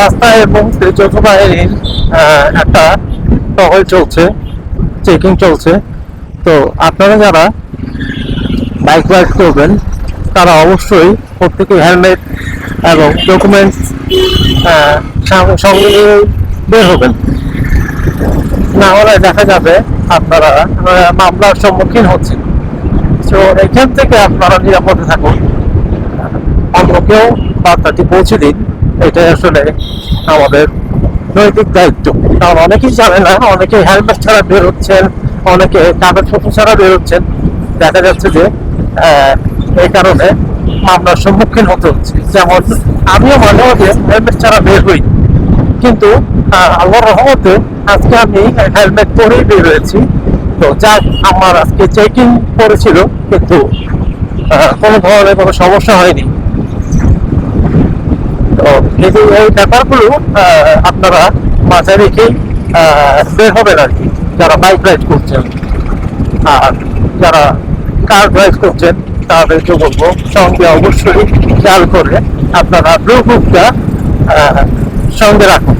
রাস্তায় এবং যৌথ বাহিনীর একটা টহল চলছে, চেকিং চলছে। তো আপনারা যারা বাইক রাইড করবেন তারা অবশ্যই প্রত্যেকে হেলমেট এবং ডকুমেন্টস সঙ্গে নিয়ে বের হবেন, না হলে দেখা যাবে আপনারা মামলার সম্মুখীন হচ্ছেন। তো এখান থেকে আপনারা নিরাপদে থাকুন, অন্যকেও বার্তাটি পৌঁছে দিন, এটাই আসলে আমাদের নৈতিক দায়িত্ব। কারণ অনেকেই জানে না, অনেকে হেলমেট ছাড়া বেরোচ্ছেন, অনেকে কাগজপত্র ছাড়া বেরোচ্ছেন, দেখা যাচ্ছে যে এই কারণে মামলার সম্মুখীন হতে হচ্ছে। যেমন আমিও মাঝে মাঝে হেলমেট ছাড়া বের হই, কিন্তু আল্লাহর রহমতে আজকে আমি হেলমেট পরেই বের হয়েছি। তো যাক, আমার আজকে চেকিং করেছিল, কিন্তু কোনো ধরনের কোনো সমস্যা হয়নি। তো এই ব্যাপারগুলো আপনারা মাথায় রেখেই বের হবেন আর কি, যারা বাইক রাইড করছেন। আর যারা কার ড্রাইভ করছেন তাদেরকে বলবো সঙ্গে অবশ্যই খেয়াল করে আপনারা ব্লুটুথটা সঙ্গে রাখুন।